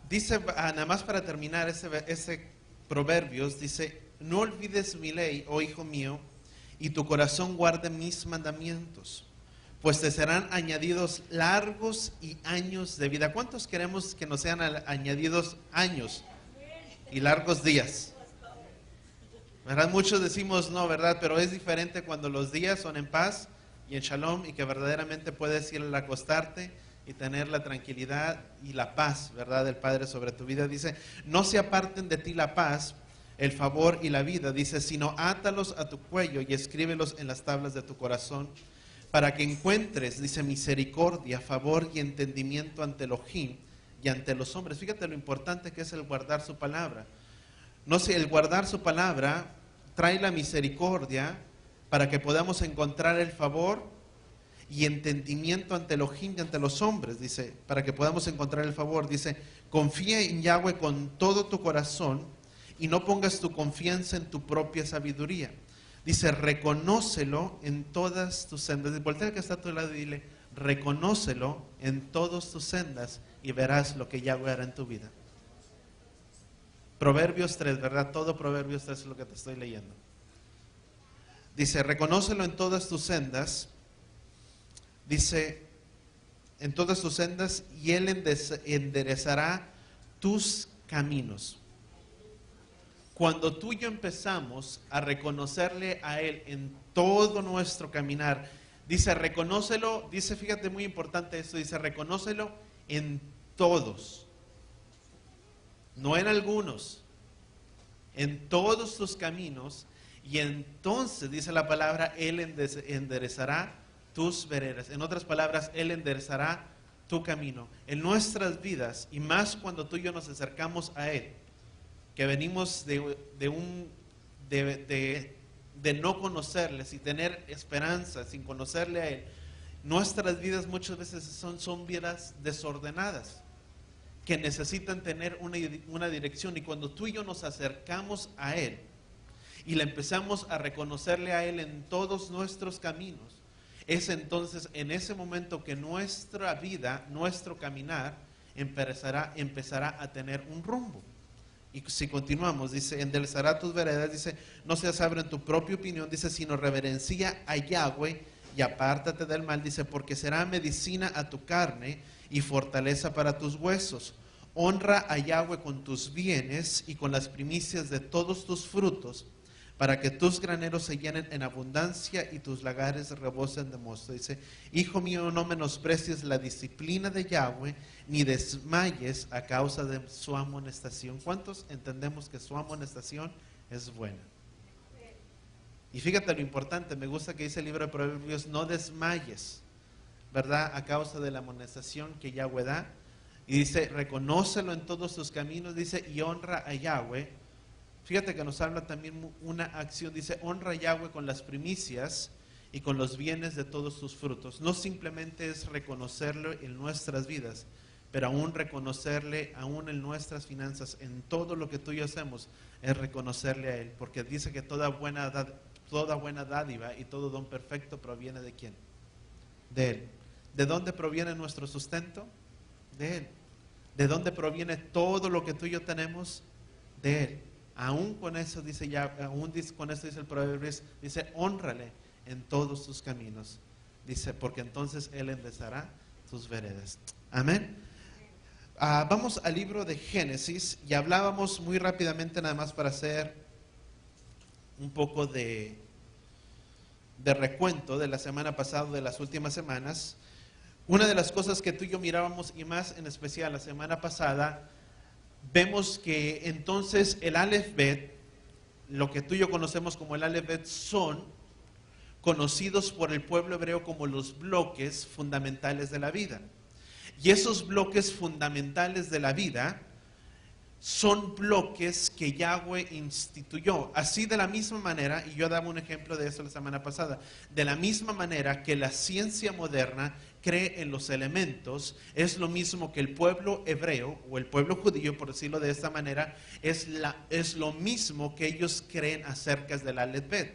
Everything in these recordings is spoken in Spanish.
Dice, nada más para terminar ese Proverbios, dice, no olvides mi ley, oh hijo mío, y tu corazón guarde mis mandamientos, pues te serán añadidos largos y años de vida. ¿Cuántos queremos que nos sean añadidos años y largos días? ¿Verdad? Muchos decimos no, ¿verdad? Pero es diferente cuando los días son en paz y en shalom y que verdaderamente puedes ir a acostarte y tener la tranquilidad y la paz, ¿verdad? Del Padre sobre tu vida. Dice, no se aparten de ti la paz, el favor y la vida. Dice, sino átalos a tu cuello y escríbelos en las tablas de tu corazón, para que encuentres, dice, misericordia, favor y entendimiento ante Elohim y ante los hombres. Fíjate lo importante que es el guardar su palabra. No sé, el guardar su palabra trae la misericordia para que podamos encontrar el favor y entendimiento ante Elohim y ante los hombres, dice, para que podamos encontrar el favor. Dice, confía en Yahweh con todo tu corazón y no pongas tu confianza en tu propia sabiduría. Dice, reconócelo en todas tus sendas. Voltea al que está a tu lado y dile, reconócelo en todas tus sendas y verás lo que Yahweh hará en tu vida. Proverbios 3, ¿verdad? Todo Proverbios 3 es lo que te estoy leyendo. Dice, reconócelo en todas tus sendas. Dice, en todas tus sendas, y Él enderezará tus caminos. Cuando tú y yo empezamos a reconocerle a Él en todo nuestro caminar, dice, reconócelo, dice, fíjate, muy importante esto, dice, reconócelo en todos. No en algunos, en todos tus caminos, y entonces, dice la palabra, Él enderezará tus veredas. En otras palabras, Él enderezará tu camino. En nuestras vidas, y más cuando tú y yo nos acercamos a Él, que venimos de no conocerle, sin tener esperanza, sin conocerle a Él, nuestras vidas muchas veces son vidas desordenadas, que necesitan tener una dirección. Y cuando tú y yo nos acercamos a Él y le empezamos a reconocerle a Él en todos nuestros caminos, es entonces en ese momento que nuestra vida, nuestro caminar empezará a tener un rumbo. Y si continuamos, dice, enderezará tus veredas, dice, no seas sabio en tu propia opinión, dice, sino reverencia a Yahweh y apártate del mal, dice, porque será medicina a tu carne y fortaleza para tus huesos. Honra a Yahweh con tus bienes y con las primicias de todos tus frutos, para que tus graneros se llenen en abundancia y tus lagares rebosen de mosto. Dice, hijo mío, no menosprecies la disciplina de Yahweh, ni desmayes a causa de su amonestación. ¿Cuántos entendemos que su amonestación es buena? Y fíjate lo importante, me gusta que dice el libro de Proverbios, no desmayes, ¿verdad? A causa de la amonestación que Yahweh da. Y dice, reconócelo en todos tus caminos, dice, y honra a Yahweh. Fíjate que nos habla también una acción, dice, honra a Yahweh con las primicias y con los bienes de todos tus frutos. No simplemente es reconocerlo en nuestras vidas, pero aún reconocerle, aún en nuestras finanzas, en todo lo que tú y yo hacemos, es reconocerle a Él, porque dice que toda buena dádiva y todo don perfecto proviene ¿de quién? De Él. ¿De dónde proviene nuestro sustento? De Él. ¿De dónde proviene todo lo que tú y yo tenemos? De Él. Aún con eso dice con eso dice el Proverbios, dice, hónrale en todos tus caminos. Dice, porque entonces Él enderezará tus veredas. Amén. Vamos al libro de Génesis y hablábamos muy rápidamente, nada más para hacer un poco de recuento de la semana pasada, de las últimas semanas. Una de las cosas que tú y yo mirábamos, y más en especial la semana pasada, vemos que entonces el Aleph Bet, lo que tú y yo conocemos como el Aleph Bet, son conocidos por el pueblo hebreo como los bloques fundamentales de la vida. Y esos bloques fundamentales de la vida son bloques que Yahweh instituyó. Así, de la misma manera, y yo daba un ejemplo de eso la semana pasada, de la misma manera que la ciencia moderna cree en los elementos, es lo mismo que el pueblo hebreo o el pueblo judío, por decirlo de esta manera, es lo mismo que ellos creen acerca del Aleph Bet.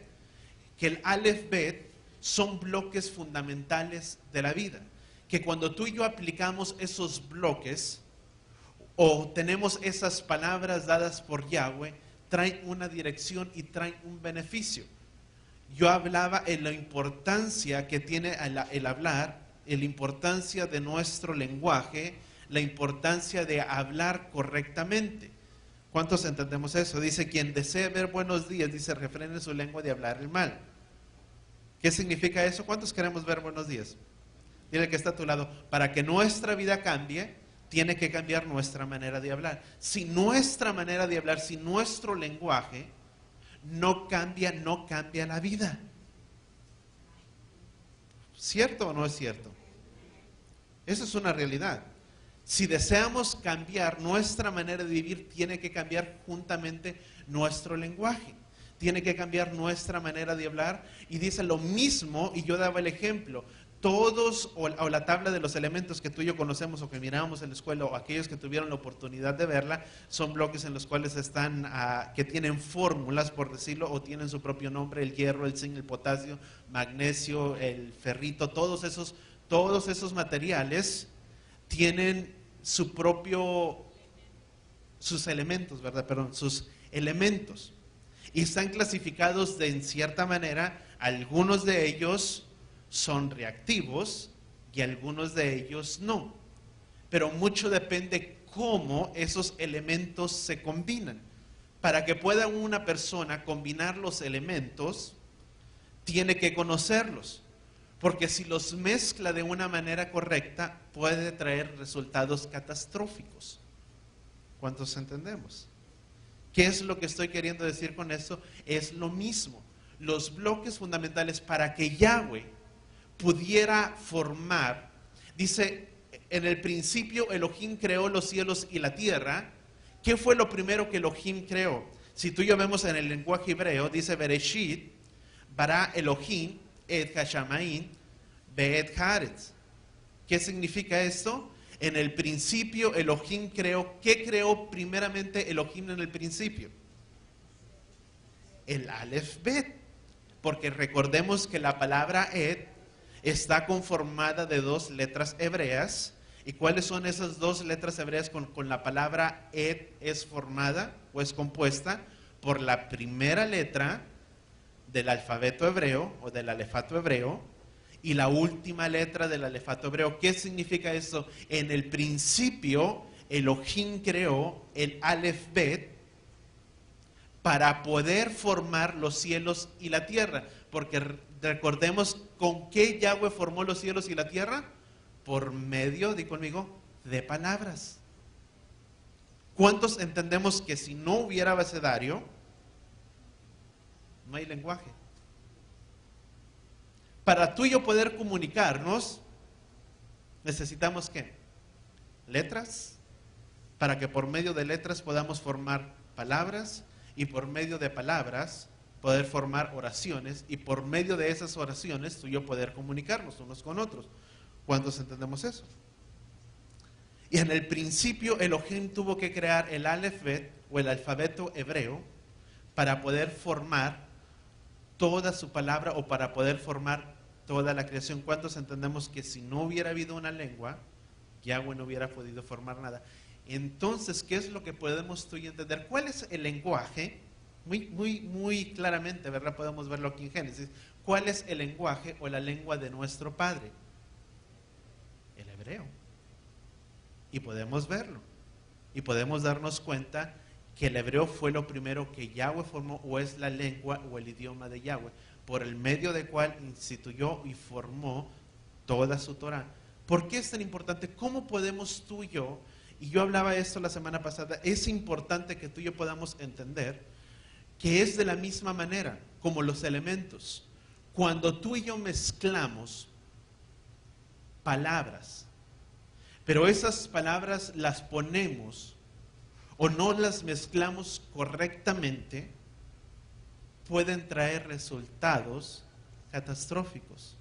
Que el Aleph Bet son bloques fundamentales de la vida, que cuando tú y yo aplicamos esos bloques, o tenemos esas palabras dadas por Yahweh, traen una dirección y traen un beneficio. Yo hablaba en la importancia que tiene el hablar, en la importancia de nuestro lenguaje, la importancia de hablar correctamente. ¿Cuántos entendemos eso? Dice, quien desee ver buenos días, dice, refrene su lengua de hablar el mal. ¿Qué significa eso? ¿Cuántos queremos ver buenos días? Dile que está a tu lado. Para que nuestra vida cambie, tiene que cambiar nuestra manera de hablar. Si nuestra manera de hablar, si nuestro lenguaje no cambia la vida. ¿Cierto o no es cierto? Eso es una realidad. Si deseamos cambiar nuestra manera de vivir, tiene que cambiar juntamente nuestro lenguaje. Tiene que cambiar nuestra manera de hablar. Y dice lo mismo, y yo daba el ejemplo, todos, o la tabla de los elementos que tú y yo conocemos o que mirábamos en la escuela, o aquellos que tuvieron la oportunidad de verla, son bloques en los cuales están, que tienen fórmulas, por decirlo, o tienen su propio nombre: el hierro, el zinc, el potasio, magnesio, el ferrito. Todos esos materiales tienen sus elementos, ¿verdad? Perdón, sus elementos. Y están clasificados en cierta manera. Algunos de ellos son reactivos y algunos de ellos no. Pero mucho depende cómo esos elementos se combinan. Para que pueda una persona combinar los elementos, tiene que conocerlos. Porque si los mezcla de una manera correcta, puede traer resultados catastróficos. ¿Cuántos entendemos? ¿Qué es lo que estoy queriendo decir con esto? Es lo mismo. Los bloques fundamentales para que Yahweh pudiera formar, dice, en el principio Elohim creó los cielos y la tierra. ¿Qué fue lo primero que Elohim creó? Si tú y yo vemos en el lenguaje hebreo, dice Bereshit, bara Elohim, et hashamayim, be'et haaretz. ¿Qué significa esto? En el principio Elohim creó. ¿Qué creó primeramente Elohim en el principio? El Aleph Bet. Porque recordemos que la palabra Et está conformada de dos letras hebreas. ¿Y cuáles son esas dos letras hebreas con la palabra Et es formada o es compuesta? Por la primera letra del alfabeto hebreo o del alefato hebreo y la última letra del alefato hebreo. ¿Qué significa eso? En el principio Elohim creó el Aleph Bet para poder formar los cielos y la tierra. Porque recordemos, ¿con qué Yahweh formó los cielos y la tierra? Por medio, di conmigo, de palabras. ¿Cuántos entendemos que si no hubiera abecedario, no hay lenguaje? Para tú y yo poder comunicarnos, necesitamos ¿qué? Letras, para que por medio de letras podamos formar palabras, y por medio de palabras poder formar oraciones, y por medio de esas oraciones tú y yo poder comunicarnos unos con otros. ¿Cuántos entendemos eso? Y en el principio Elohim tuvo que crear el Aleph Bet o el alfabeto hebreo para poder formar toda su palabra o para poder formar toda la creación. ¿Cuántos entendemos que si no hubiera habido una lengua, Yahweh no hubiera podido formar nada? Entonces, ¿qué es lo que podemos tú y entender? ¿Cuál es el lenguaje? Muy claramente, ¿verdad? Podemos verlo aquí en Génesis. ¿Cuál es el lenguaje o la lengua de nuestro Padre? El hebreo. Y podemos verlo. Y podemos darnos cuenta que el hebreo fue lo primero que Yahweh formó, o es la lengua o el idioma de Yahweh, por el medio del cual instituyó y formó toda su Torah. ¿Por qué es tan importante? ¿Cómo podemos tú y yo? Y yo hablaba esto la semana pasada. Es importante que tú y yo podamos entender que es de la misma manera como los elementos. Cuando tú y yo mezclamos palabras, pero esas palabras las ponemos o no las mezclamos correctamente, pueden traer resultados catastróficos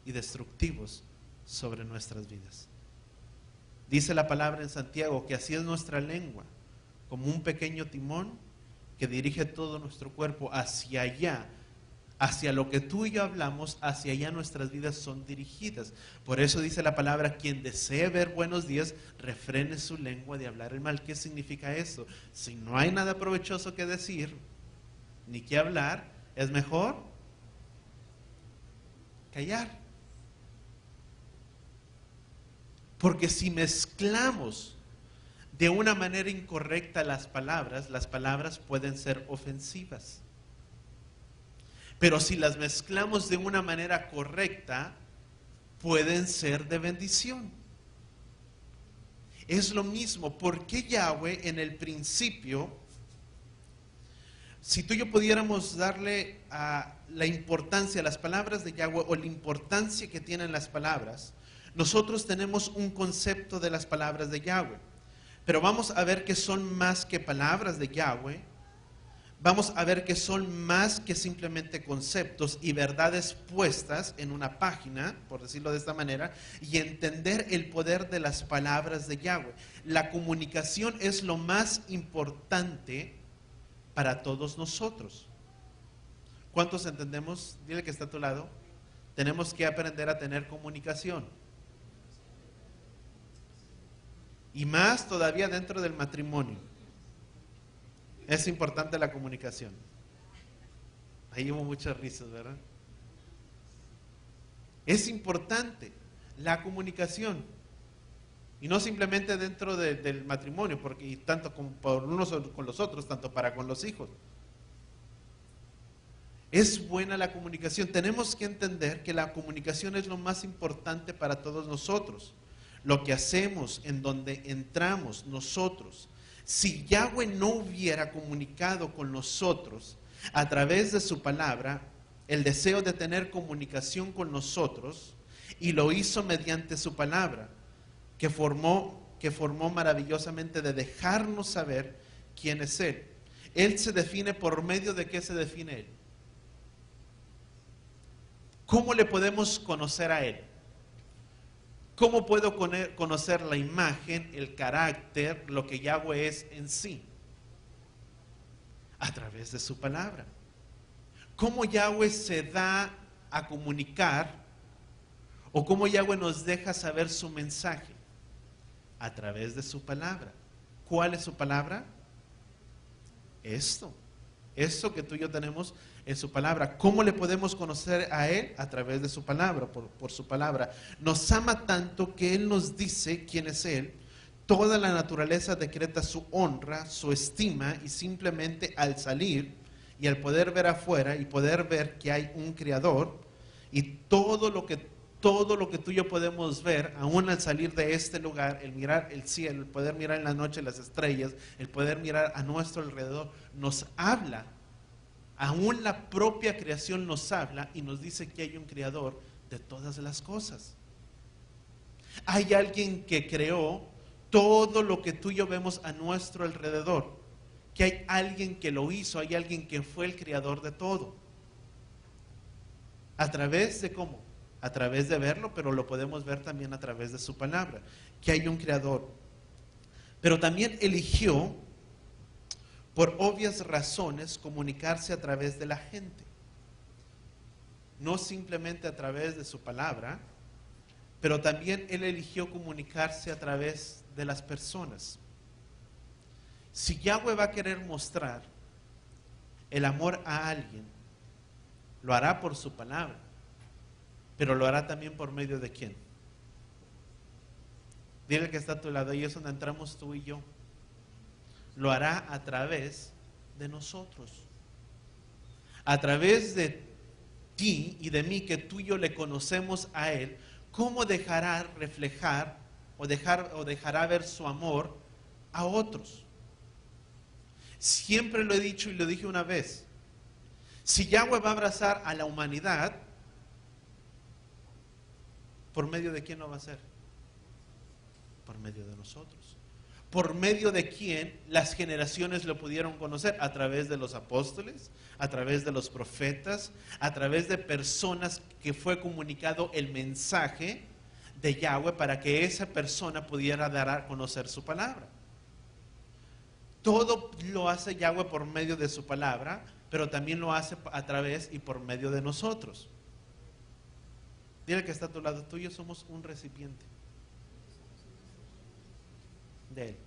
y destructivos sobre nuestras vidas. Dice la palabra en Santiago que así es nuestra lengua, como un pequeño timón que dirige todo nuestro cuerpo hacia allá, hacia lo que tú y yo hablamos, hacia allá nuestras vidas son dirigidas. Por eso dice la palabra, quien desee ver buenos días, refrene su lengua de hablar el mal. ¿Qué significa eso? Si no hay nada provechoso que decir, ni que hablar, es mejor callar. Porque si mezclamos de una manera incorrecta las palabras pueden ser ofensivas. Pero si las mezclamos de una manera correcta, pueden ser de bendición. Es lo mismo. ¿Por qué Yahweh en el principio, si tú y yo pudiéramos darle la importancia a las palabras de Yahweh o la importancia que tienen las palabras, nosotros tenemos un concepto de las palabras de Yahweh, pero vamos a ver que son más que palabras de Yahweh. Vamos a ver que son más que simplemente conceptos y verdades puestas en una página, por decirlo de esta manera, y entender el poder de las palabras de Yahweh. La comunicación es lo más importante para todos nosotros. ¿Cuántos entendemos? Dile que está a tu lado. Tenemos que aprender a tener comunicación. Y más todavía dentro del matrimonio. Es importante la comunicación. Ahí hubo muchas risas, ¿verdad? Es importante la comunicación. Y no simplemente dentro del matrimonio, porque y tanto por unos con los otros, tanto para con los hijos. Es buena la comunicación. Tenemos que entender que la comunicación es lo más importante para todos nosotros. Lo que hacemos, en donde entramos nosotros. Si Yahweh no hubiera comunicado con nosotros a través de su palabra, el deseo de tener comunicación con nosotros, y lo hizo mediante su palabra, que formó maravillosamente de dejarnos saber quién es Él. Él se define por medio de qué se define Él. ¿Cómo le podemos conocer a Él? ¿Cómo puedo conocer la imagen, el carácter, lo que Yahweh es en sí? A través de su palabra. ¿Cómo Yahweh se da a comunicar o cómo Yahweh nos deja saber su mensaje? A través de su palabra. ¿Cuál es su palabra? Esto que tú y yo tenemos en su palabra. ¿Cómo le podemos conocer a Él? A través de su palabra, por su palabra. Nos ama tanto que Él nos dice quién es Él. Toda la naturaleza decreta su honra, su estima, y simplemente al salir y al poder ver afuera y poder ver que hay un Creador, y todo lo que tú y yo podemos ver, aún al salir de este lugar, el mirar el cielo, el poder mirar en la noche las estrellas, el poder mirar a nuestro alrededor, nos habla. Aún la propia creación nos habla y nos dice que hay un creador de todas las cosas. Hay alguien que creó todo lo que tú y yo vemos a nuestro alrededor. Que hay alguien que lo hizo, hay alguien que fue el creador de todo. ¿A través de cómo? A través de verlo, pero lo podemos ver también a través de su palabra. Que hay un creador. Pero también eligió, por obvias razones, comunicarse a través de la gente. No simplemente a través de su palabra, pero también Él eligió comunicarse a través de las personas. Si Yahweh va a querer mostrar el amor a alguien, lo hará por su palabra, pero lo hará también por medio de ¿quién? Dile que está a tu lado, y es donde entramos tú y yo. Lo hará a través de nosotros. A través de ti y de mí, que tú y yo le conocemos a Él, ¿cómo dejará reflejar o dejará ver su amor a otros? Siempre lo he dicho y lo dije una vez. Si Yahweh va a abrazar a la humanidad, ¿por medio de quién lo va a hacer? Por medio de nosotros. ¿Por medio de quién las generaciones lo pudieron conocer? A través de los apóstoles, a través de los profetas, a través de personas que fue comunicado el mensaje de Yahweh para que esa persona pudiera dar a conocer su palabra. Todo lo hace Yahweh por medio de su palabra, pero también lo hace a través y por medio de nosotros. Dile que está a tu lado, tú y yo somos un recipiente de Él.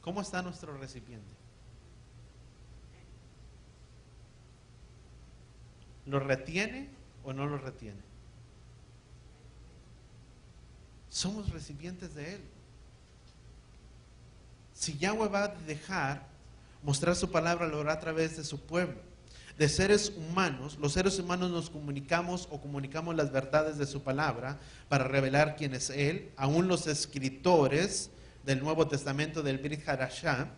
¿Cómo está nuestro recipiente? ¿Lo retiene o no lo retiene? Somos recipientes de Él. Si Yahweh va a dejar mostrar su palabra, lo hará a través de su pueblo. De seres humanos, los seres humanos nos comunicamos o comunicamos las verdades de su palabra para revelar quién es Él. Aún los escritores del Nuevo Testamento, del Brit Hadashah,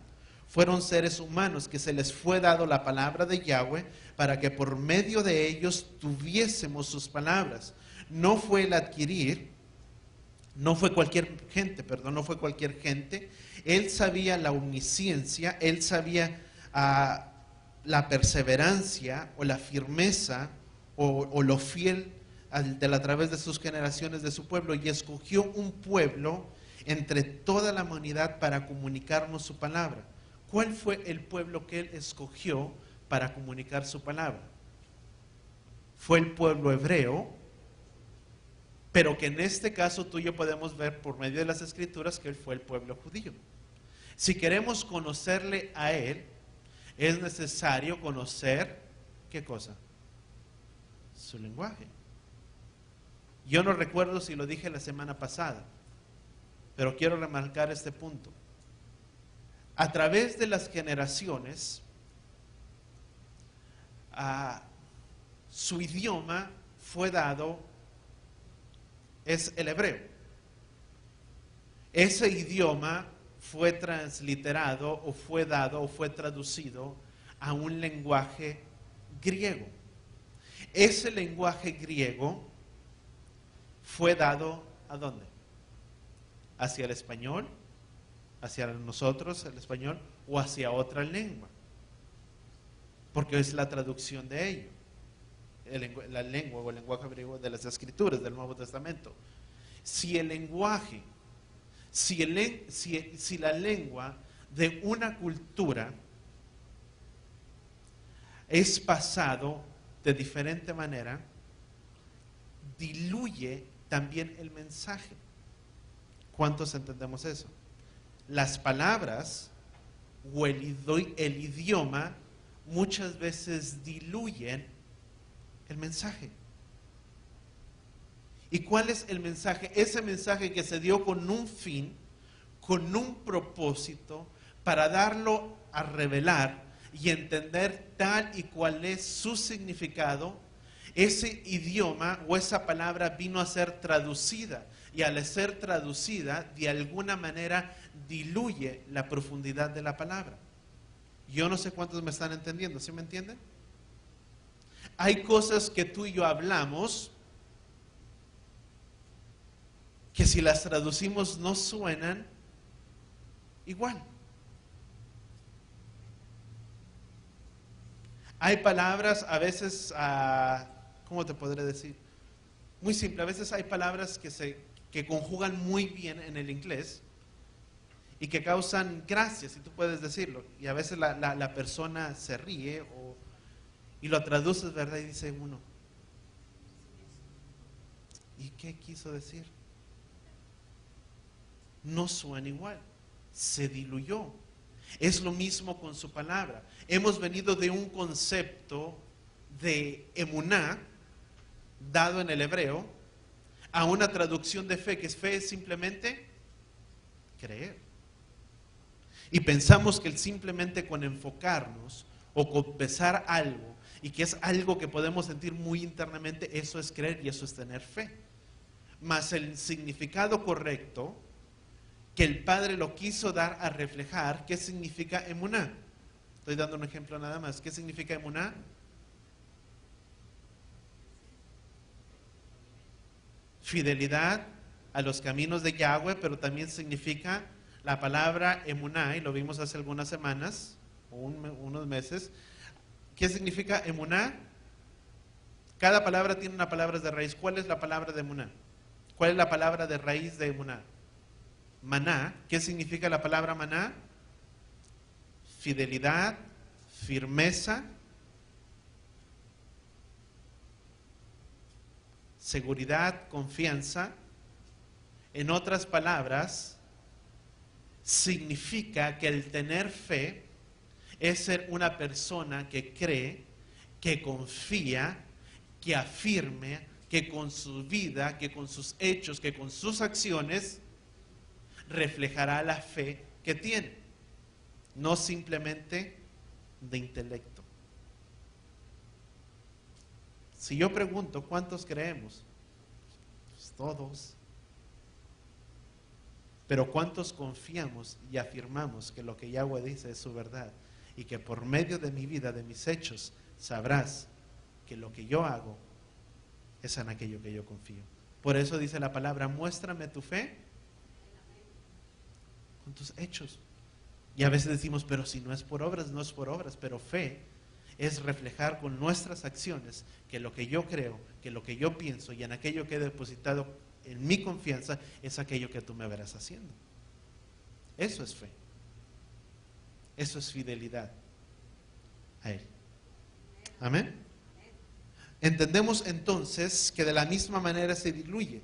fueron seres humanos que se les fue dado la palabra de Yahweh para que por medio de ellos tuviésemos sus palabras. No fue el adquirir, no fue cualquier gente. Él sabía la omnisciencia, él sabía la perseverancia o la firmeza o lo fiel a través de sus generaciones de su pueblo, y escogió un pueblo entre toda la humanidad para comunicarnos su palabra. ¿Cuál fue el pueblo que él escogió para comunicar su palabra? Fue el pueblo hebreo, pero que en este caso tú y yo podemos ver por medio de las escrituras que él fue el pueblo judío. Si queremos conocerle a él, es necesario conocer, ¿qué cosa? Su lenguaje. Yo no recuerdo si lo dije la semana pasada, pero quiero remarcar este punto. A través de las generaciones, su idioma fue dado, es el hebreo. Ese idioma fue transliterado o fue dado o fue traducido a un lenguaje griego. Ese lenguaje griego fue dado ¿a dónde? Hacia el español, hacia nosotros el español, o hacia otra lengua, porque es la traducción de ello, la lengua o el lenguaje griego de las escrituras del Nuevo Testamento. Si el lenguaje, si la lengua de una cultura es pasado de diferente manera, diluye también el mensaje. ¿Cuántos entendemos eso? Las palabras o el idioma muchas veces diluyen el mensaje. ¿Y cuál es el mensaje? Ese mensaje que se dio con un fin, con un propósito, para darlo a revelar y entender tal y cual es su significado. Ese idioma o esa palabra vino a ser traducida, y al ser traducida, de alguna manera diluye la profundidad de la palabra. Yo no sé cuántos me están entendiendo, ¿sí me entienden? Hay cosas que tú y yo hablamos que si las traducimos no suenan igual. Hay palabras a veces, ¿cómo te podré decir? Muy simple, a veces hay palabras que conjugan muy bien en el inglés y que causan gracia, si tú puedes decirlo, y a veces la persona se ríe y lo traduces, ¿verdad? Y dice uno, ¿y qué quiso decir? No suena igual, se diluyó. Es lo mismo con su palabra. Hemos venido de un concepto de emuná, dado en el hebreo, a una traducción de fe, que fe es simplemente creer. Y pensamos que simplemente con enfocarnos o confesar algo, y que es algo que podemos sentir muy internamente, eso es creer y eso es tener fe. Mas el significado correcto que el Padre lo quiso dar a reflejar, ¿qué significa emuná? Estoy dando un ejemplo nada más. ¿Qué significa emuná? Fidelidad a los caminos de Yahweh, pero también significa la palabra emuná, y lo vimos hace algunas semanas o unos meses. ¿Qué significa emuná? Cada palabra tiene una palabra de raíz. ¿Cuál es la palabra de emuná? ¿Cuál es la palabra de raíz de emuná? Maná. ¿Qué significa la palabra maná? Fidelidad, firmeza, seguridad, confianza. En otras palabras, significa que el tener fe es ser una persona que cree, que confía, que afirme, que con su vida, que con sus hechos, que con sus acciones reflejará la fe que tiene, no simplemente de intelecto. Si yo pregunto, ¿cuántos creemos? Pues todos. Pero ¿cuántos confiamos y afirmamos que lo que Yahweh dice es su verdad? Y que por medio de mi vida, de mis hechos, sabrás que lo que yo hago es en aquello que yo confío. Por eso dice la palabra, muéstrame tu fe con tus hechos. Y a veces decimos, pero si no es por obras, no es por obras. Pero fe es reflejar con nuestras acciones que lo que yo creo, que lo que yo pienso y en aquello que he depositado en mi confianza es aquello que tú me verás haciendo. Eso es fe. Eso es fidelidad a Él. Amén. Entendemos entonces que de la misma manera se diluye.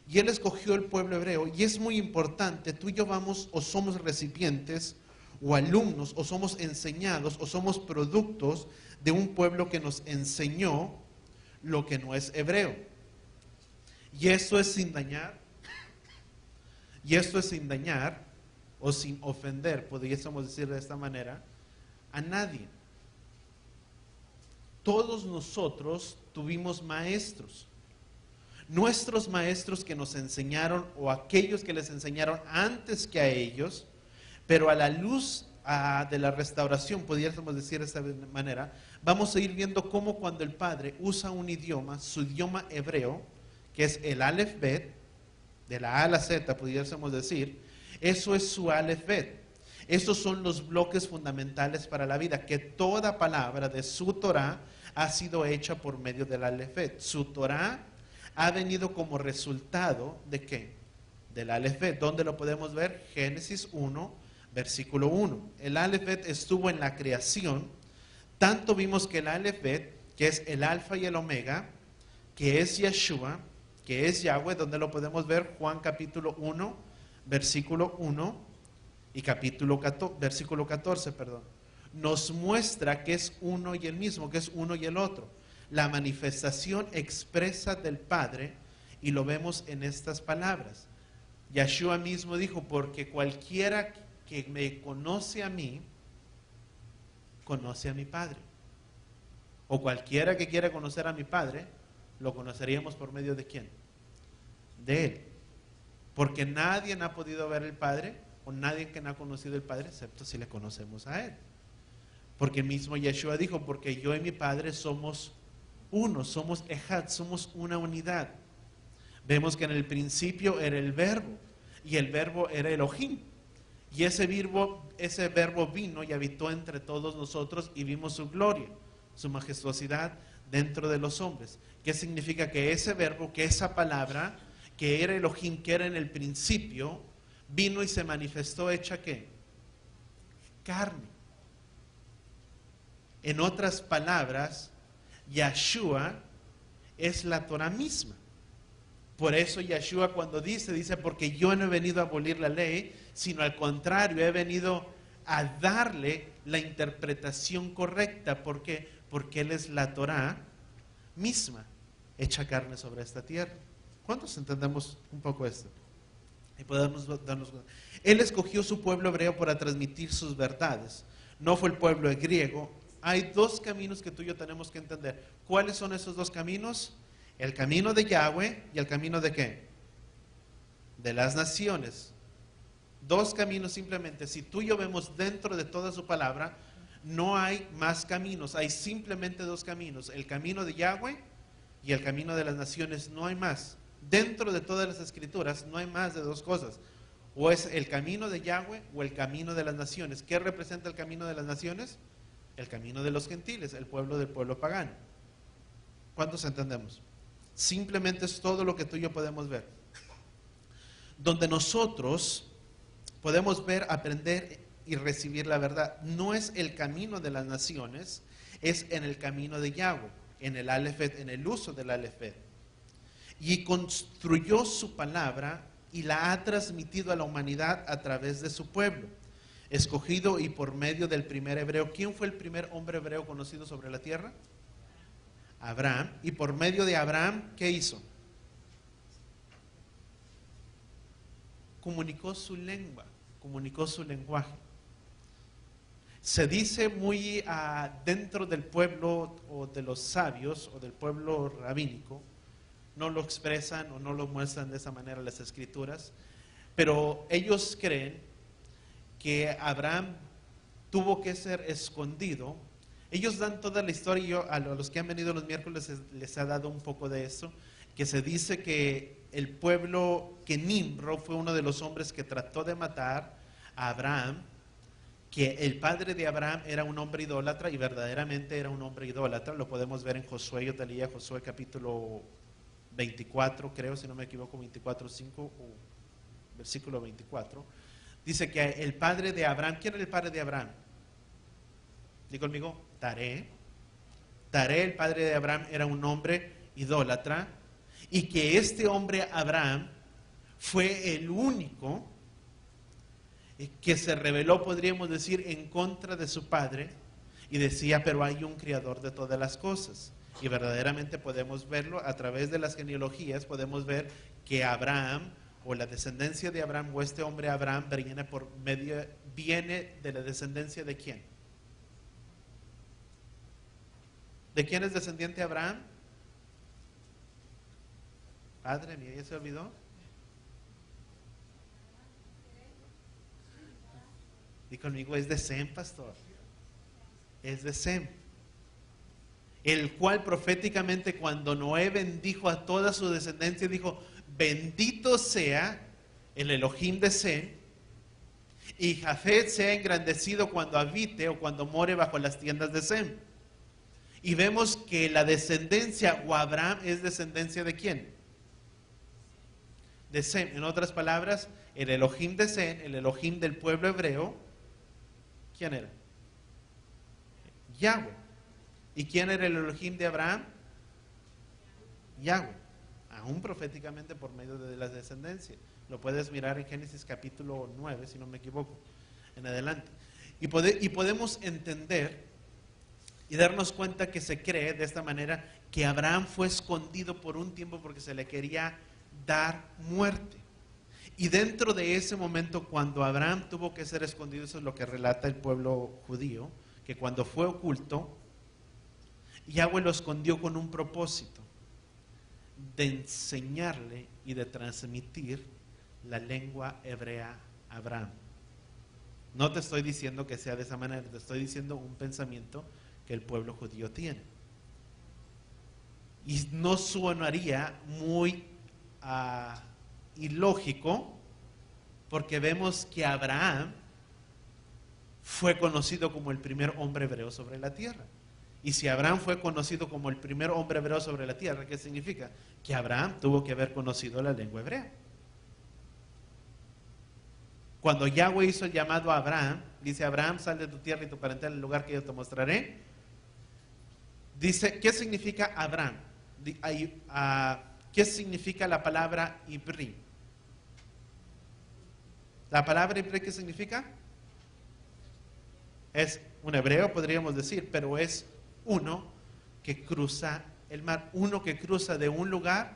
Y Él escogió el pueblo hebreo. Y es muy importante, tú y yo vamos o somos recipientes o alumnos o somos enseñados o somos productos de un pueblo que nos enseñó lo que no es hebreo. Y esto es sin dañar. Y esto es sin dañar o sin ofender, podríamos decir de esta manera, a nadie. Todos nosotros tuvimos maestros. Nuestros maestros que nos enseñaron o aquellos que les enseñaron antes que a ellos, pero a la luz de la restauración, podríamos decir de esta manera, vamos a ir viendo cómo cuando el Padre usa un idioma, su idioma hebreo, que es el Aleph Bet, de la A a la Z, pudiésemos decir, eso es su Aleph Bet. Estos son los bloques fundamentales para la vida, que toda palabra de su Torah ha sido hecha por medio del Aleph Bet. Su Torah ha venido como resultado ¿de qué? Del Aleph Bet. ¿Dónde lo podemos ver? Génesis 1, versículo 1. El Aleph Bet estuvo en la creación. Tanto vimos que el Aleph Bet, que es el alfa y el omega, que es Yeshua, que es Yahweh, donde lo podemos ver, Juan capítulo 1, versículo 1 y versículo 14, nos muestra que es uno y el mismo, que es uno y el otro. La manifestación expresa del Padre, y lo vemos en estas palabras. Yeshua mismo dijo, porque cualquiera que me conoce a mí, conoce a mi Padre. O cualquiera que quiera conocer a mi Padre, lo conoceríamos por medio de ¿quién? De Él. Porque nadie ha podido ver el Padre, o nadie que no ha conocido el Padre, excepto si le conocemos a Él. Porque mismo Yeshua dijo, porque yo y mi Padre somos uno, somos Ejad, somos una unidad. Vemos que en el principio era el verbo, y el verbo era Elohim. Y ese verbo vino y habitó entre todos nosotros y vimos su gloria, su majestuosidad dentro de los hombres. ¿Qué significa? Que ese verbo, que esa palabra, que era Elohim, que era en el principio, vino y se manifestó hecha ¿qué? Carne. En otras palabras, Yeshua es la Torah misma. Por eso Yeshua cuando dice, porque yo no he venido a abolir la ley, sino al contrario, he venido a darle la interpretación correcta. ¿Por qué? Porque Él es la Torah misma, hecha carne sobre esta tierra. ¿Cuántos entendemos un poco esto? Y podemos darnos cuenta. Él escogió su pueblo hebreo para transmitir sus verdades. No fue el pueblo griego. Hay dos caminos que tú y yo tenemos que entender. ¿Cuáles son esos dos caminos? El camino de Yahweh y el camino de ¿qué? De las naciones. Dos caminos simplemente. Si tú y yo vemos dentro de toda su palabra, no hay más caminos. Hay simplemente dos caminos. El camino de Yahweh y el camino de las naciones. No hay más. Dentro de todas las escrituras no hay más de dos cosas. O es el camino de Yahweh o el camino de las naciones. ¿Qué representa el camino de las naciones? El camino de los gentiles, el pueblo del pueblo pagano. ¿Cuántos entendemos? Simplemente es todo lo que tú y yo podemos ver. Donde nosotros podemos ver, aprender y recibir la verdad. No es el camino de las naciones, es en el camino de Yahweh, en el Alefet, en el uso del Alefet. Y construyó su palabra y la ha transmitido a la humanidad a través de su pueblo, escogido y por medio del primer hebreo. ¿Quién fue el primer hombre hebreo conocido sobre la tierra? Abraham. Y por medio de Abraham, ¿qué hizo? Comunicó su lengua, comunicó su lenguaje. Se dice muy dentro del pueblo o de los sabios o del pueblo rabínico, no lo expresan o no lo muestran de esa manera las escrituras, pero ellos creen que Abraham tuvo que ser escondido. Ellos dan toda la historia, y yo a los que han venido los miércoles les ha dado un poco de eso, que se dice que el pueblo, que Nimrod fue uno de los hombres que trató de matar a Abraham, que el padre de Abraham era un hombre idólatra y verdaderamente era un hombre idólatra. Lo podemos ver en Josué, yo te leía Josué capítulo 24, creo, si no me equivoco, 24:5 o versículo 24. Dice que el padre de Abraham, ¿quién era el padre de Abraham? Digo conmigo, Taré. Taré, el padre de Abraham, era un hombre idólatra, y que este hombre Abraham fue el único que se rebeló, podríamos decir, en contra de su padre, y decía, pero hay un creador de todas las cosas. Y verdaderamente podemos verlo a través de las genealogías, podemos ver que Abraham, o la descendencia de Abraham, o este hombre Abraham, viene de la descendencia de ¿quién? ¿De quién es descendiente Abraham? Padre mío, ¿ya se olvidó? Y conmigo, es de Sem, pastor. Es de Sem. El cual proféticamente, cuando Noé bendijo a toda su descendencia, dijo, bendito sea el Elohim de Sem, y Jafet sea engrandecido cuando habite o cuando more bajo las tiendas de Sem. Y vemos que la descendencia, o Abraham, es descendencia ¿de quién? De Sem. En otras palabras, el Elohim de Sem, el Elohim del pueblo hebreo, ¿quién era? Yahweh. ¿Y quién era el Elohim de Abraham? Yahweh. Aún proféticamente por medio de la descendencia. Lo puedes mirar en Génesis capítulo 9, si no me equivoco, en adelante. Y podemos entender y darnos cuenta que se cree de esta manera que Abraham fue escondido por un tiempo porque se le quería dar muerte. Y dentro de ese momento, cuando Abraham tuvo que ser escondido, eso es lo que relata el pueblo judío, que cuando fue oculto, Yahweh lo escondió con un propósito de enseñarle y de transmitir la lengua hebrea a Abraham. No te estoy diciendo que sea de esa manera, te estoy diciendo un pensamiento que el pueblo judío tiene. Y no sonaría muy ilógico, porque vemos que Abraham fue conocido como el primer hombre hebreo sobre la tierra. Y si Abraham fue conocido como el primer hombre hebreo sobre la tierra, ¿qué significa? Que Abraham tuvo que haber conocido la lengua hebrea. Cuando Yahweh hizo el llamado a Abraham, dice, Abraham, sal de tu tierra y tu parentela al lugar que yo te mostraré. Dice, ¿qué significa Abraham? ¿Qué significa la palabra Ibrí? La palabra Ibrí, ¿qué significa? Es un hebreo, podríamos decir, pero es uno que cruza el mar, uno que cruza de un lugar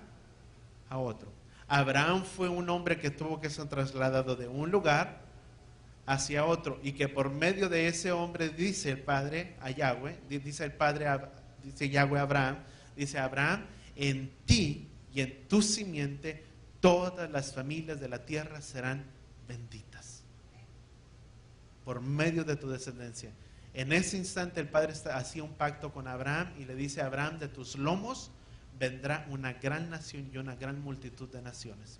a otro. Abraham fue un hombre que tuvo que ser trasladado de un lugar hacia otro, y que por medio de ese hombre dice el Padre a Yahweh, dice Yahweh a Abraham, dice Abraham, en ti y en tu simiente todas las familias de la tierra serán benditas por medio de tu descendencia. En ese instante el Padre hacía un pacto con Abraham y le dice a Abraham, de tus lomos vendrá una gran nación y una gran multitud de naciones.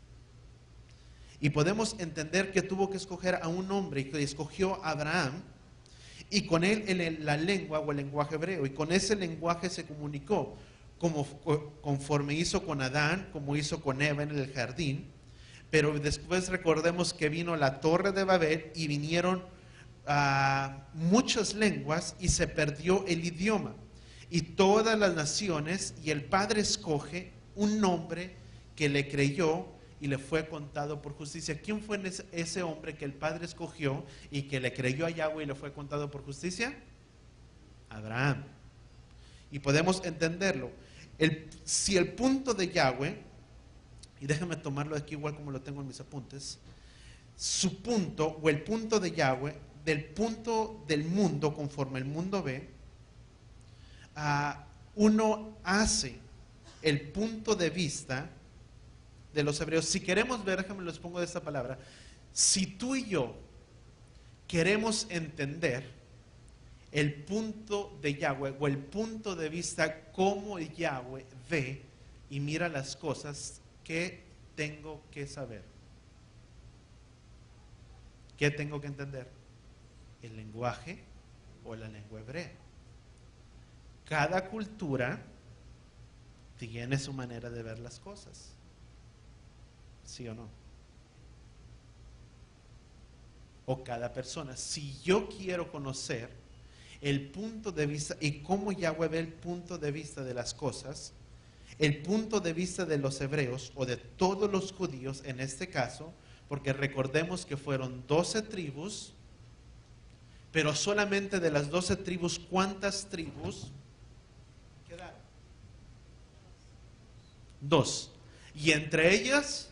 Y podemos entender que tuvo que escoger a un hombre, y que escogió a Abraham, y con él la lengua o el lenguaje hebreo, y con ese lenguaje se comunicó, conforme hizo con Adán, como hizo con Eva en el jardín. Pero después recordemos que vino la torre de Babel y vinieron muchas lenguas y se perdió el idioma. Y todas las naciones, y el Padre escoge un hombre que le creyó y le fue contado por justicia. ¿Quién fue ese hombre que el Padre escogió y que le creyó a Yahweh y le fue contado por justicia? Abraham. Y podemos entenderlo. Si el punto de Yahweh, y déjame tomarlo aquí igual como lo tengo en mis apuntes, su punto o el punto de Yahweh, del punto del mundo conforme el mundo ve, uno hace el punto de vista de los hebreos. Si queremos ver, déjame los pongo de esta palabra, si tú y yo queremos entender el punto de Yahweh o el punto de vista cómo Yahweh ve y mira las cosas, ¿qué tengo que saber? ¿Qué tengo que entender? El lenguaje o la lengua hebrea. Cada cultura tiene su manera de ver las cosas. ¿Sí o no? O cada persona. Si yo quiero conocer el punto de vista y cómo Yahweh ve el punto de vista de las cosas, el punto de vista de los hebreos o de todos los judíos en este caso, porque recordemos que fueron 12 tribus, pero solamente de las 12 tribus, ¿cuántas tribus quedaron? 2. Y entre ellas,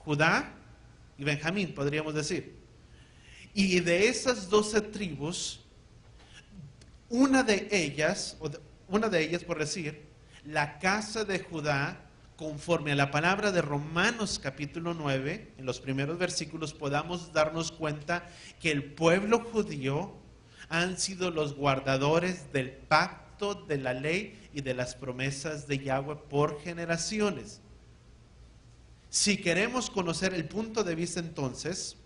Judá y Benjamín, podríamos decir. Y de esas 12 tribus, una de ellas, por decir, la casa de Judá, conforme a la palabra de Romanos capítulo 9, en los primeros versículos podamos darnos cuenta que el pueblo judío han sido los guardadores del pacto, de la ley y de las promesas de Yahweh por generaciones. Si queremos conocer el punto de vista entonces,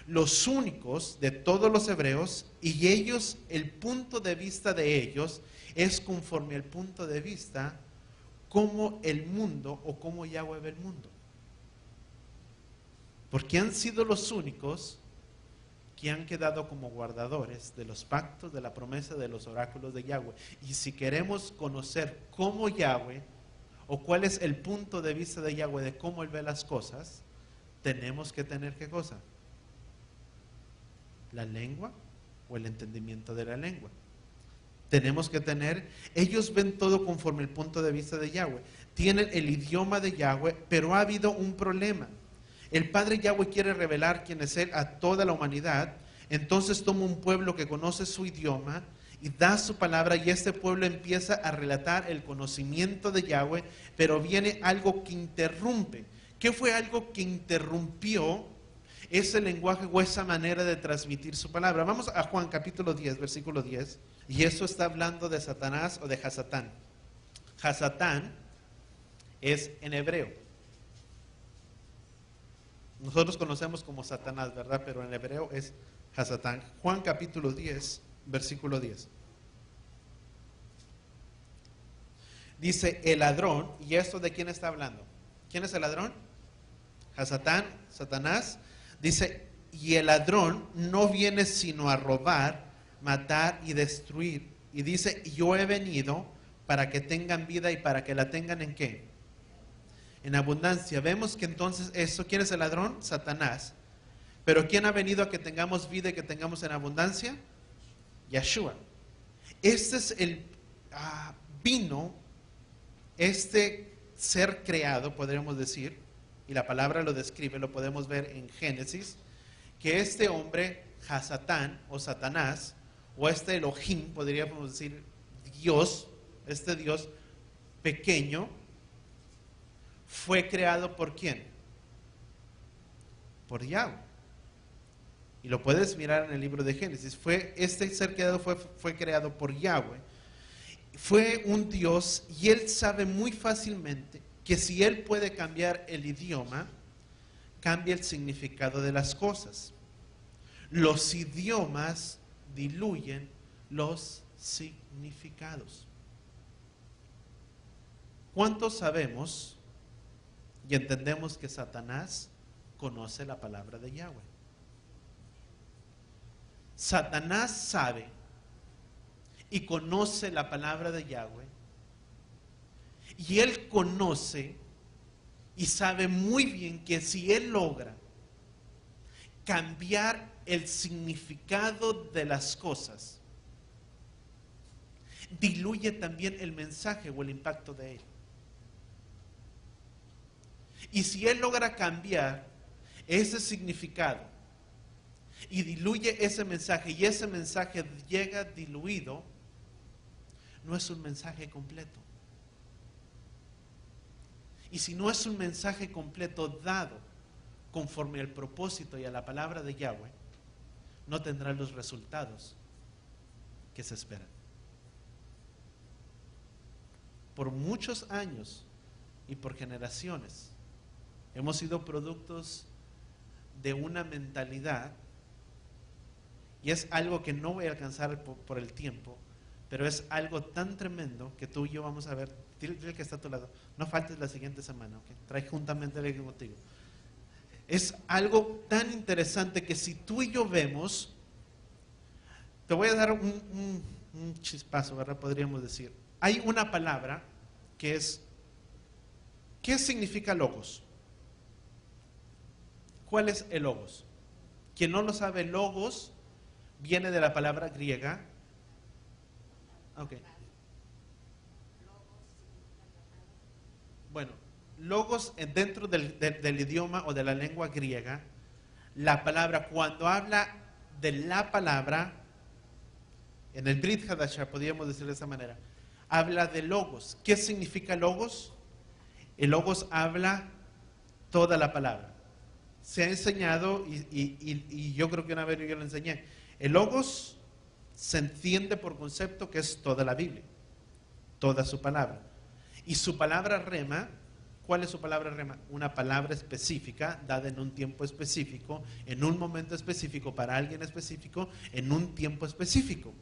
los únicos de todos los hebreos, y ellos, el punto de vista de ellos es conforme al punto de vista como el mundo o como Yahweh ve el mundo. Porque han sido los únicos que han quedado como guardadores de los pactos, de la promesa, de los oráculos de Yahweh. Y si queremos conocer cómo Yahweh, o cuál es el punto de vista de Yahweh, de cómo Él ve las cosas, tenemos que tener ¿qué cosa? La lengua o el entendimiento de la lengua. Tenemos que tener, ellos ven todo conforme el punto de vista de Yahweh. Tienen el idioma de Yahweh, pero ha habido un problema. El Padre Yahweh quiere revelar quién es Él a toda la humanidad. Entonces toma un pueblo que conoce su idioma y da su palabra, y este pueblo empieza a relatar el conocimiento de Yahweh, pero viene algo que interrumpe. ¿Qué fue algo que interrumpió ese lenguaje o esa manera de transmitir su palabra? Vamos a Juan capítulo 10, versículo 10. Y eso está hablando de Satanás o de Hasatán. Hasatán es en hebreo. Nosotros conocemos como Satanás, ¿verdad? Pero en hebreo es Hasatán. Juan capítulo 10, versículo 10. Dice el ladrón, ¿y esto de quién está hablando? ¿Quién es el ladrón? Hasatán, Satanás. Dice, y el ladrón no viene sino a robar, matar y destruir. Y dice, yo he venido para que tengan vida y para que la tengan ¿en qué? En abundancia. Vemos que entonces eso, ¿quién es el ladrón? Satanás. Pero ¿quién ha venido a que tengamos vida y que tengamos en abundancia? Yeshua. Este es vino, este ser creado, podríamos decir, y la palabra lo describe, lo podemos ver en Génesis, que este hombre, Hasatán o Satanás, o este Elohim, podríamos decir Dios, este Dios pequeño, fue creado ¿por quién? Por Yahweh. Y lo puedes mirar en el libro de Génesis. Este ser creado fue creado por Yahweh. Fue un Dios, y Él sabe muy fácilmente que si Él puede cambiar el idioma, cambia el significado de las cosas. Los idiomas diluyen los significados. ¿Cuántos sabemos y entendemos que Satanás conoce la palabra de Yahweh? Satanás sabe y conoce la palabra de Yahweh, y él conoce y sabe muy bien que si él logra cambiar el significado de las cosas, diluye también el mensaje o el impacto de él. Y si él logra cambiar ese significado y diluye ese mensaje, y ese mensaje llega diluido, no es un mensaje completo. Y si no es un mensaje completo dado conforme al propósito y a la palabra de Yahweh, no tendrá los resultados que se esperan. Por muchos años y por generaciones hemos sido productos de una mentalidad, y es algo que no voy a alcanzar por el tiempo, pero es algo tan tremendo que tú y yo vamos a ver. Dile que está a tu lado, no faltes la siguiente semana, ¿okay? Trae juntamente el contigo. Es algo tan interesante que si tú y yo vemos, te voy a dar un chispazo, ¿verdad? Podríamos decir. Hay una palabra que es, ¿qué significa logos? ¿Cuál es el logos? Quien no lo sabe, logos viene de la palabra griega. Okay. Bueno, logos dentro del idioma o de la lengua griega, la palabra, cuando habla de la palabra, en el Brit Hadashah, podríamos decir de esa manera, habla de logos. ¿Qué significa logos? El logos habla toda la palabra. Se ha enseñado, y yo creo que una vez yo lo enseñé, el logos se entiende por concepto que es toda la Biblia, toda su palabra. Y su palabra rema, ¿cuál es su palabra rema? Una palabra específica, dada en un tiempo específico, en un momento específico, para alguien específico, en un tiempo específico.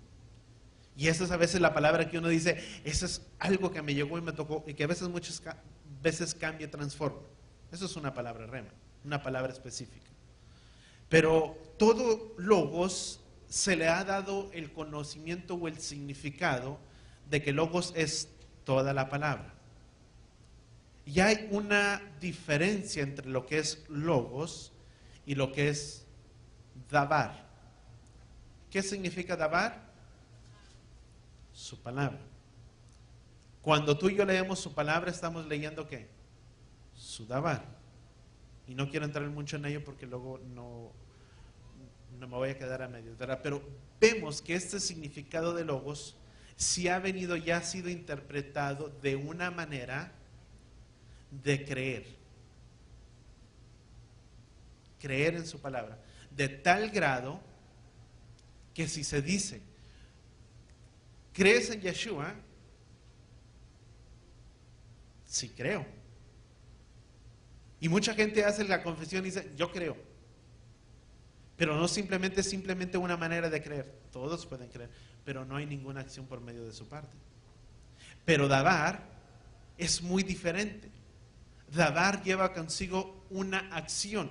Y esa es a veces la palabra que uno dice, eso es algo que me llegó y me tocó, y que a veces, muchas veces cambia y transforma. Eso es una palabra rema, una palabra específica. Pero todo logos se le ha dado el conocimiento o el significado de que logos es toda la palabra. Y hay una diferencia entre lo que es logos y lo que es dabar. ¿Qué significa dabar? Su palabra. Cuando tú y yo leemos su palabra, estamos leyendo ¿qué? Su dabar. Y no quiero entrar mucho en ello porque luego no me voy a quedar a medias, ¿verdad? Pero vemos que este significado de logos sí ha venido y ha sido interpretado de una manera de creer en su palabra, de tal grado que si se dice, ¿crees en Yeshua? Sí, creo. Y mucha gente hace la confesión y dice, yo creo. Pero no simplemente una manera de creer. Todos pueden creer, pero no hay ninguna acción por medio de su parte. Pero dabar es muy diferente. Dabar lleva consigo una acción.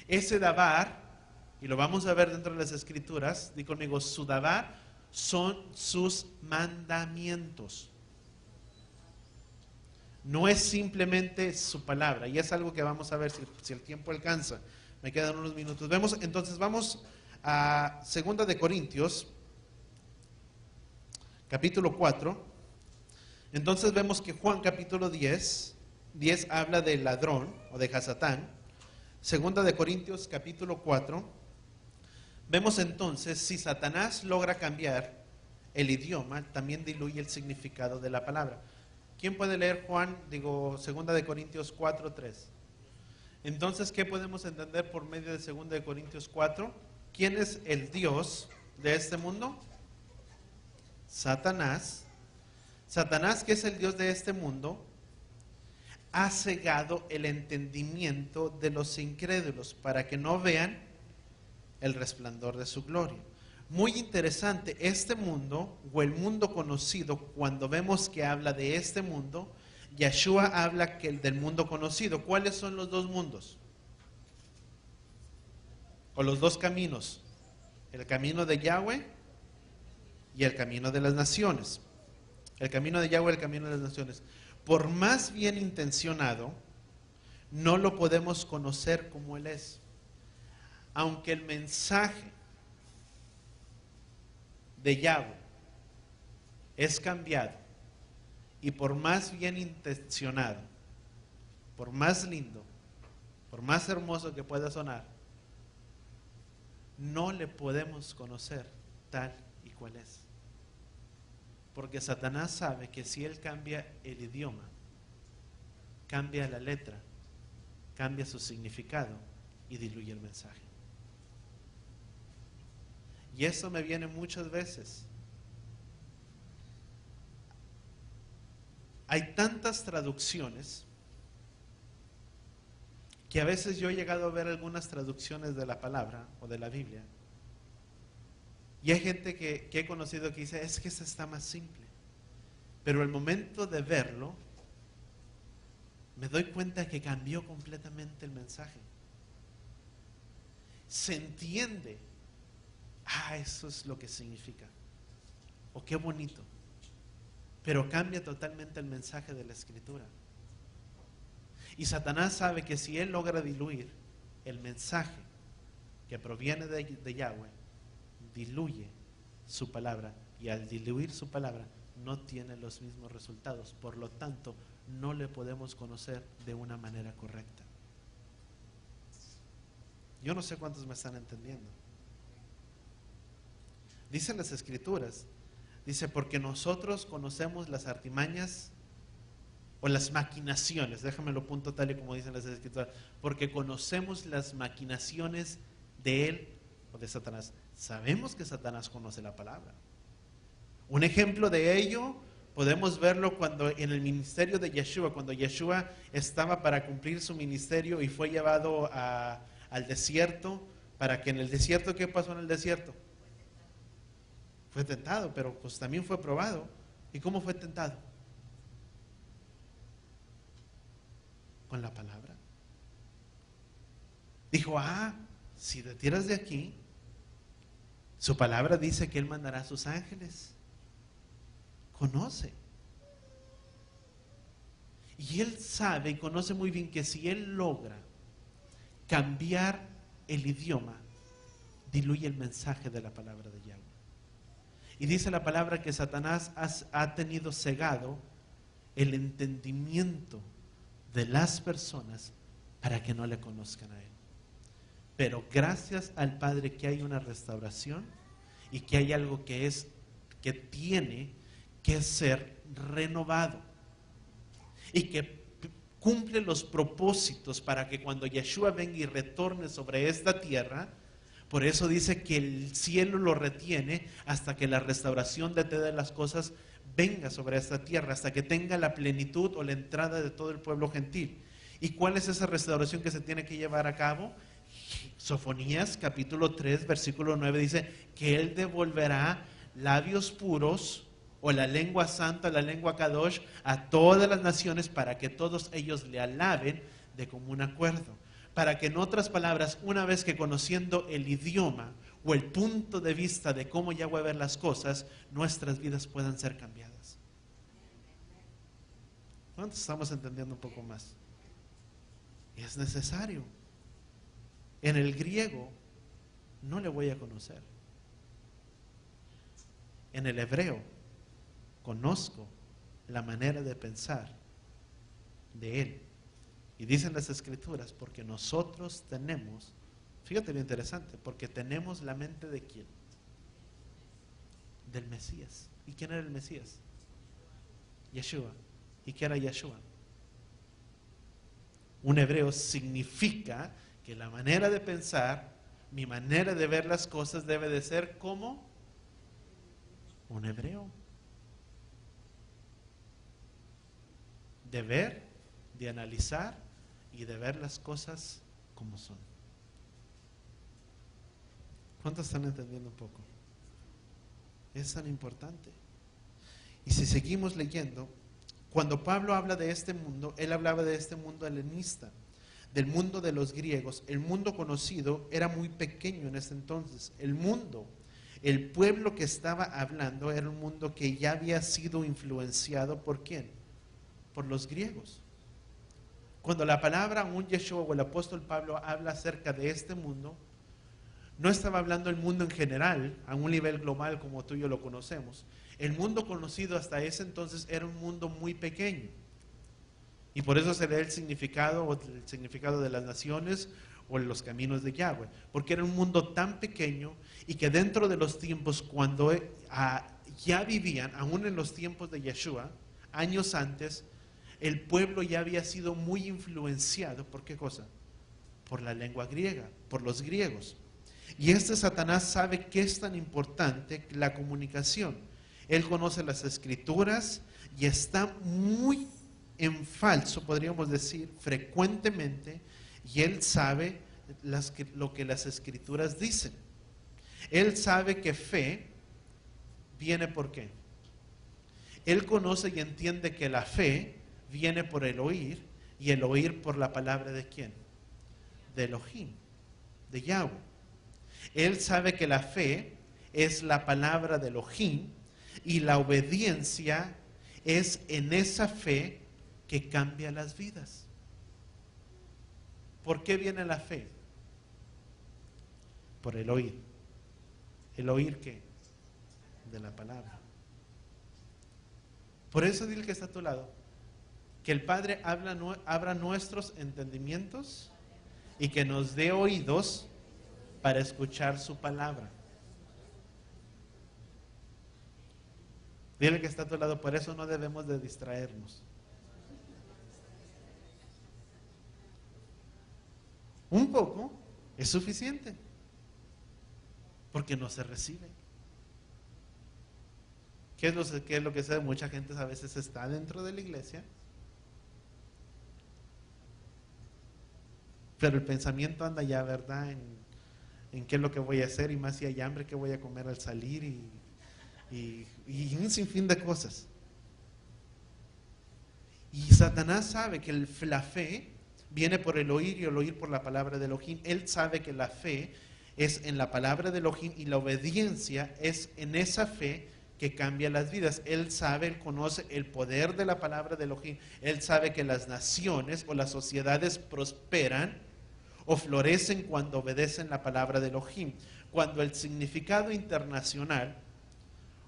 Ese dabar, y lo vamos a ver dentro de las escrituras, di conmigo, su dabar son sus mandamientos. No es simplemente su palabra, y es algo que vamos a ver si el tiempo alcanza. Me quedan unos minutos. Entonces vamos a 2 de Corintios, capítulo 4. Entonces vemos que Juan capítulo 10 habla del ladrón o de Hasatán. 2 de Corintios capítulo 4. Vemos entonces, si Satanás logra cambiar el idioma, también diluye el significado de la palabra. ¿Quién puede leer 2 de Corintios 4:3? Entonces, ¿qué podemos entender por medio de 2 de Corintios 4? ¿Quién es el Dios de este mundo? Satanás. Satanás, que es el Dios de este mundo, ha cegado el entendimiento de los incrédulos para que no vean el resplandor de su gloria. Muy interesante, este mundo o el mundo conocido, cuando vemos que habla de este mundo, Yeshua habla del mundo conocido. ¿Cuáles son los dos mundos? O los dos caminos. el camino de Yahweh y el camino de las naciones. El camino de Yahweh y el camino de las naciones. Por más bien intencionado, no lo podemos conocer como Él es. Aunque el mensaje de Yahweh es cambiado, y por más bien intencionado, por más lindo, por más hermoso que pueda sonar, no le podemos conocer tal y cual es. Porque Satanás sabe que si él cambia el idioma, cambia la letra, cambia su significado y diluye el mensaje. Y eso me viene muchas veces. Hay tantas traducciones que a veces yo he llegado a ver algunas traducciones de la palabra o de la Biblia, y hay gente que he conocido que dice, es que esta está más simple, pero al momento de verlo me doy cuenta que cambió completamente el mensaje. Se entiende, eso es lo que significa, o qué bonito, pero cambia totalmente el mensaje de la Escritura. Y Satanás sabe que si él logra diluir el mensaje que proviene de Yahweh, diluye su palabra, y al diluir su palabra no tiene los mismos resultados. Por lo tanto, no le podemos conocer de una manera correcta. Yo no sé cuántos me están entendiendo. Dicen las Escrituras, dice, porque nosotros conocemos las artimañas o las maquinaciones, déjame lo punto tal y como dicen las Escrituras, porque conocemos las maquinaciones de él o de Satanás. Sabemos que Satanás conoce la palabra. Un ejemplo de ello podemos verlo cuando en el ministerio de Yeshua, cuando Yeshua estaba para cumplir su ministerio y fue llevado al desierto, para que en el desierto, ¿qué pasó en el desierto? Fue tentado, pero pues también fue probado. ¿Y cómo fue tentado? Con la palabra. Dijo, si te tiras de aquí, su palabra dice que Él mandará a sus ángeles. Conoce. Y Él sabe y conoce muy bien que si Él logra cambiar el idioma, diluye el mensaje de la palabra de Yahweh. Y dice la palabra que Satanás ha tenido cegado el entendimiento de las personas para que no le conozcan a Él. Pero gracias al Padre que hay una restauración y que hay algo que tiene que ser renovado y que cumple los propósitos para que cuando Yeshua venga y retorne sobre esta tierra, por eso dice que el cielo lo retiene hasta que la restauración de todas las cosas venga sobre esta tierra, hasta que tenga la plenitud o la entrada de todo el pueblo gentil. ¿Y cuál es esa restauración que se tiene que llevar a cabo? Sofonías capítulo 3 versículo 9 dice que Él devolverá labios puros o la lengua santa, la lengua kadosh a todas las naciones para que todos ellos le alaben de común acuerdo. Para que en otras palabras, una vez que conociendo el idioma o el punto de vista de cómo Yahweh ve las cosas, nuestras vidas puedan ser cambiadas. ¿Cuántos estamos entendiendo un poco más? Es necesario. En el griego no le voy a conocer. En el hebreo conozco la manera de pensar de él. Y dicen las Escrituras, porque nosotros tenemos, fíjate bien interesante, porque tenemos la mente de ¿quién? Del Mesías. ¿Y quién era el Mesías? Yeshua. ¿Y qué era Yeshua? Un hebreo significa que la manera de pensar, mi manera de ver las cosas debe de ser como un hebreo. De ver, de analizar y de ver las cosas como son. ¿Cuántos están entendiendo un poco? Es tan importante. Y si seguimos leyendo, cuando Pablo habla de este mundo, él hablaba de este mundo helenista, del mundo de los griegos, el mundo conocido era muy pequeño en ese entonces. El pueblo que estaba hablando era un mundo que ya había sido influenciado ¿por quién? Por los griegos. Cuando la palabra, un Yeshua o el apóstol Pablo habla acerca de este mundo, no estaba hablando del mundo en general, a un nivel global como tú y yo lo conocemos. El mundo conocido hasta ese entonces era un mundo muy pequeño. Y por eso se le da el significado de las naciones o los caminos de Yahweh. Porque era un mundo tan pequeño y que dentro de los tiempos cuando ya vivían, aún en los tiempos de Yeshua, años antes, el pueblo ya había sido muy influenciado. ¿Por qué cosa? Por la lengua griega, por los griegos. Y Satanás sabe que es tan importante la comunicación. Él conoce las escrituras y está muy en falso, podríamos decir, frecuentemente, y él sabe lo que las escrituras dicen. Él sabe que fe viene por qué. Él conoce y entiende que la fe viene por el oír, y el oír por la palabra de quién? De Elohim, de Yahweh. Él sabe que la fe es la palabra de Elohim, y la obediencia es en esa fe que cambia las vidas. ¿Por qué viene la fe? Por el oír. ¿El oír qué? De la palabra. Por eso dile que está a tu lado, que el Padre abra nuestros entendimientos y que nos dé oídos para escuchar su palabra. Dile que está a tu lado, por eso no debemos de distraernos. Un poco es suficiente, porque no se recibe. ¿Qué es lo que sabe? Mucha gente a veces está dentro de la iglesia, pero el pensamiento anda ya, ¿verdad? En qué es lo que voy a hacer, y más si hay hambre, qué voy a comer al salir, y un sinfín de cosas. Y Satanás sabe que la fe viene por el oír, y el oír por la palabra de Elohim. Él sabe que la fe es en la palabra de Elohim, y la obediencia es en esa fe que cambia las vidas. Él sabe, él conoce el poder de la palabra de Elohim. Él sabe que las naciones o las sociedades prosperan o florecen cuando obedecen la palabra de Elohim. Cuando el significado internacional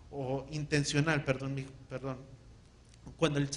o intencional, cuando el